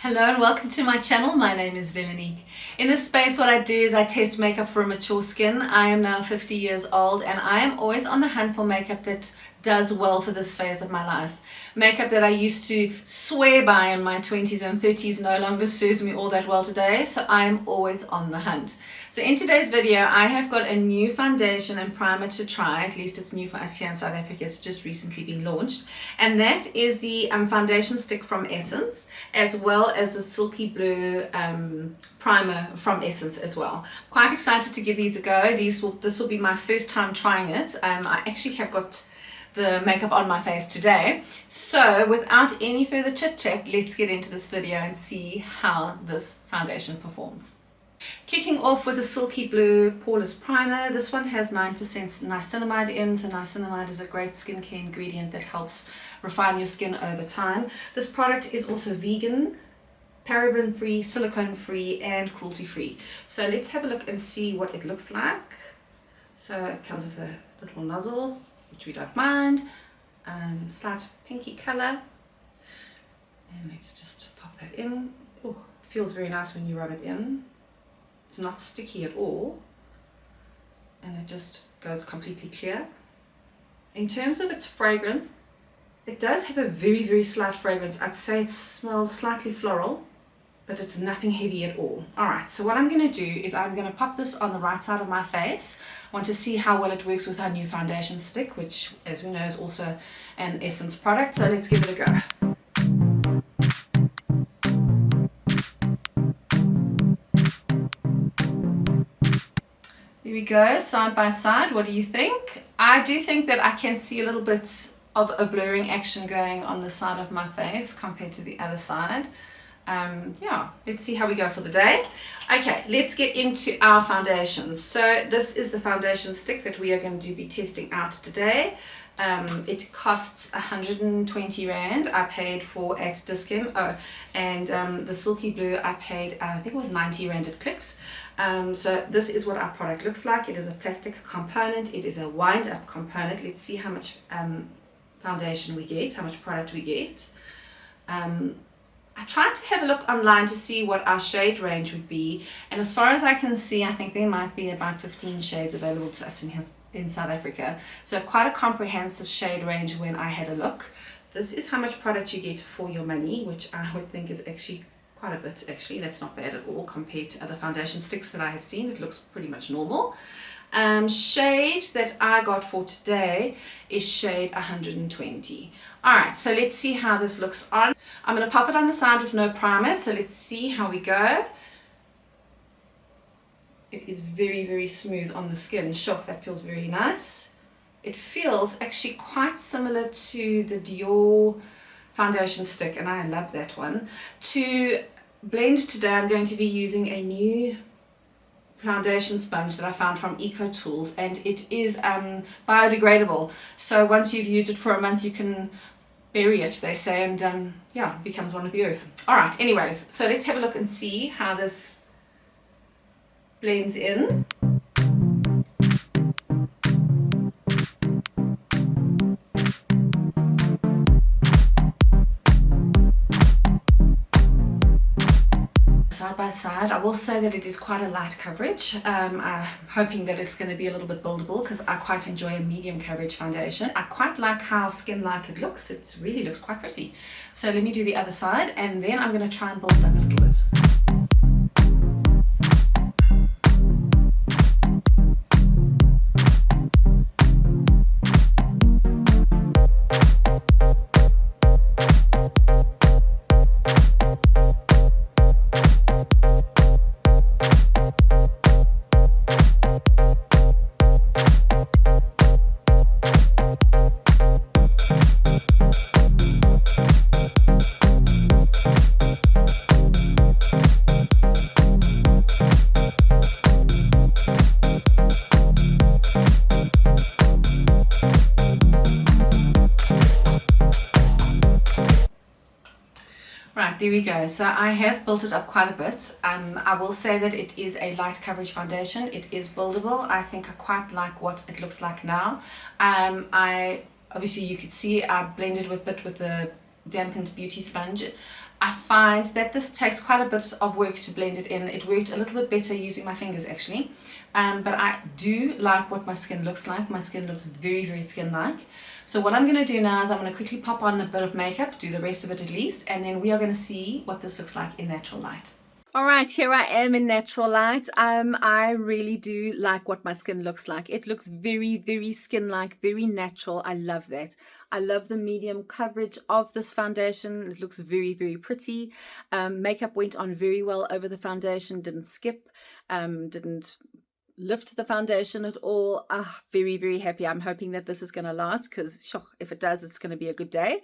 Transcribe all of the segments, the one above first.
Hello and welcome to my channel. My name is Velanique. In this space what I do is I test makeup for a mature skin. I am now 50 years old and I am always on the hunt for makeup that does well for this phase of my life. Makeup that I used to swear by in my 20s and 30s no longer serves me all that well today, so I am always on the hunt. So in today's video I have got a new foundation and primer to try. At least it's new for us here in South Africa. It's just recently been launched, and that is the foundation stick from Essence, as well as the Silky Blur primer from Essence as well. Quite excited to give these a go. This will be my first time trying it. I actually have got the makeup on my face today. So without any further chit chat, let's get into this video and see how this foundation performs. Kicking off with a Silky Blur Poreless Primer. This one has 9% niacinamide in, so niacinamide is a great skincare ingredient that helps refine your skin over time. This product is also vegan, paraben free, silicone free and cruelty free. So let's have a look and see what it looks like. So it comes with a little nozzle, which we don't mind, slight pinky color, and let's just pop that in. Oh, it feels very nice when you rub it in. It's not sticky at all, and it just goes completely clear. In terms of its fragrance, it does have a very, very slight fragrance. I'd say it smells slightly floral, but it's nothing heavy at all. Alright, so what I'm going to do is I'm going to pop this on the right side of my face. I want to see how well it works with our new foundation stick, which as we know is also an Essence product, so let's give it a go. There we go, side by side. What do you think? I do think that I can see a little bit of a blurring action going on the side of my face compared to the other side. Yeah, let's see how we go for the day. Okay, let's get into our foundations. So this is the foundation stick that we are going to be testing out today. It costs 120 Rand. I paid for at Dis-Chem. Oh, and the Silky Blur I paid, I think it was 90 Rand at Clicks. So this is what our product looks like. It is a plastic component. It is a wind up component. Let's see how much foundation we get, how much product we get. I tried to have a look online to see what our shade range would be, and as far as I can see, I think there might be about 15 shades available to us in South Africa. So quite a comprehensive shade range when I had a look. This is how much product you get for your money, which I would think is actually quite a bit. Actually, that's not bad at all compared to other foundation sticks that I have seen. It looks pretty much normal. Shade that I got for today is shade 120. Alright, so let's see how this looks on. I'm going to pop it on the side with no primer, so let's see how we go. It is very, very smooth on the skin. Sure, that feels very nice. It feels actually quite similar to the Dior foundation stick, and I love that one. To blend today, I'm going to be using a new foundation sponge that I found from Eco Tools, and it is biodegradable, so once you've used it for a month you can bury it, they say, and yeah, it becomes one with the earth. Alright, anyways, so let's have a look and see how this blends in. Side by side, I will say that it is quite a light coverage. I'm hoping that it's going to be a little bit buildable because I quite enjoy a medium coverage foundation. I quite like how skin-like it looks. It really looks quite pretty. So let me do the other side, and then I'm going to try and build it up a little bit. Right, there we go. So I have built it up quite a bit. I will say that it is a light coverage foundation. It is buildable. I think I quite like what it looks like now. Obviously you could see I blended a bit with the dampened beauty sponge. I find that this takes quite a bit of work to blend it in. It worked a little bit better using my fingers actually, but I do like what my skin looks like. My skin looks very, very skin-like. So what I'm going to do now is I'm going to quickly pop on a bit of makeup, do the rest of it at least, and then we are going to see what this looks like in natural light. All right, here I am in natural light. I really do like what my skin looks like. It looks very, very skin-like, very natural. I love that. I love the medium coverage of this foundation. It looks very, very pretty. Makeup went on very well over the foundation, didn't skip, didn't lift the foundation at all. Very, very happy. I'm hoping that this is going to last, because if it does, it's going to be a good day.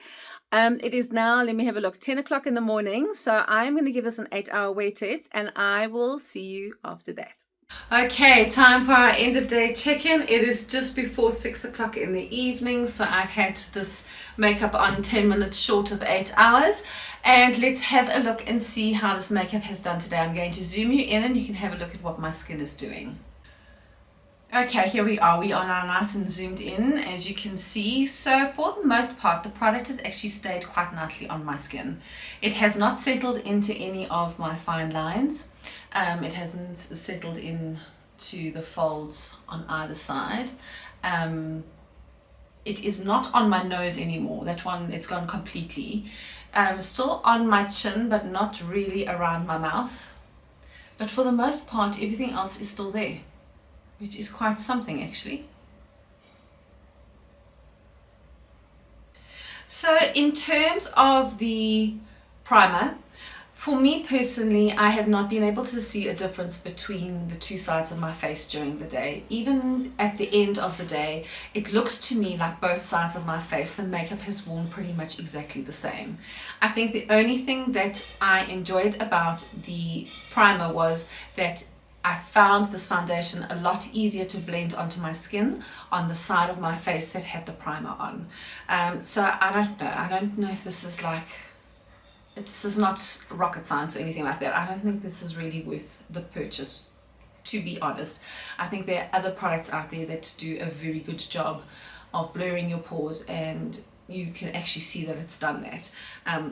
It is now, let me have a look, 10 o'clock in the morning. So I'm going to give this an 8-hour wear test, and I will see you after that. Okay, time for our end of day check-in. It is just before 6 o'clock in the evening, so I've had this makeup on 10 minutes short of 8 hours. And let's have a look and see how this makeup has done today. I'm going to zoom you in and you can have a look at what my skin is doing. Okay, here we are now nice and zoomed in, as you can see. So for the most part, the product has actually stayed quite nicely on my skin. It has not settled into any of my fine lines. It hasn't settled into the folds on either side. It is not on my nose anymore. That one, it's gone completely. Still on my chin, but not really around my mouth. But for the most part, everything else is still there, which is quite something actually. So in terms of the primer, for me personally, I have not been able to see a difference between the two sides of my face during the day. Even at the end of the day, it looks to me like both sides of my face, the makeup has worn pretty much exactly the same. I think the only thing that I enjoyed about the primer was that I found this foundation a lot easier to blend onto my skin on the side of my face that had the primer on. So I don't know if this is like, this is not rocket science or anything like that. I don't think this is really worth the purchase, to be honest. I think there are other products out there that do a very good job of blurring your pores, and you can actually see that it's done that.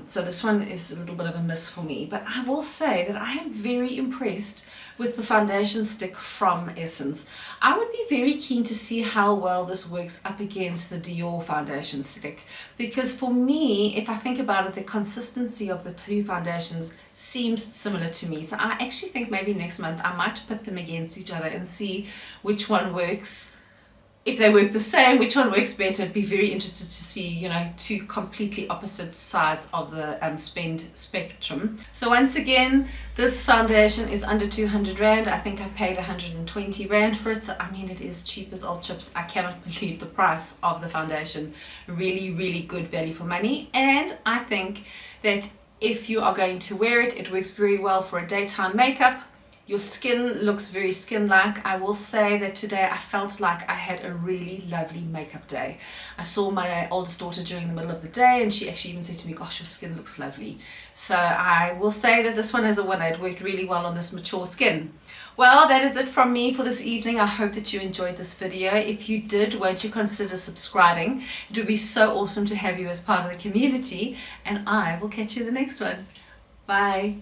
So this one is a little bit of a miss for me, but I will say that I am very impressed with the foundation stick from Essence. I would be very keen to see how well this works up against the Dior foundation stick, because for me, if I think about it, the consistency of the two foundations seems similar to me. So I actually think maybe next month I might put them against each other and see which one works. If they work the same, which one works better? I'd be very interested to see, you know, two completely opposite sides of the spend spectrum. So once again, this foundation is under 200 Rand. I think I paid 120 Rand for it. So I mean, it is cheap as all chips. I cannot believe the price of the foundation. Really, really good value for money. And I think that if you are going to wear it, it works very well for a daytime makeup. Your skin looks very skin-like. I will say that today I felt like I had a really lovely makeup day. I saw my oldest daughter during the middle of the day, and she actually even said to me, gosh, your skin looks lovely. So I will say that this one is a winner. It worked really well on this mature skin. Well, that is it from me for this evening. I hope that you enjoyed this video. If you did, won't you consider subscribing? It would be so awesome to have you as part of the community, and I will catch you in the next one. Bye.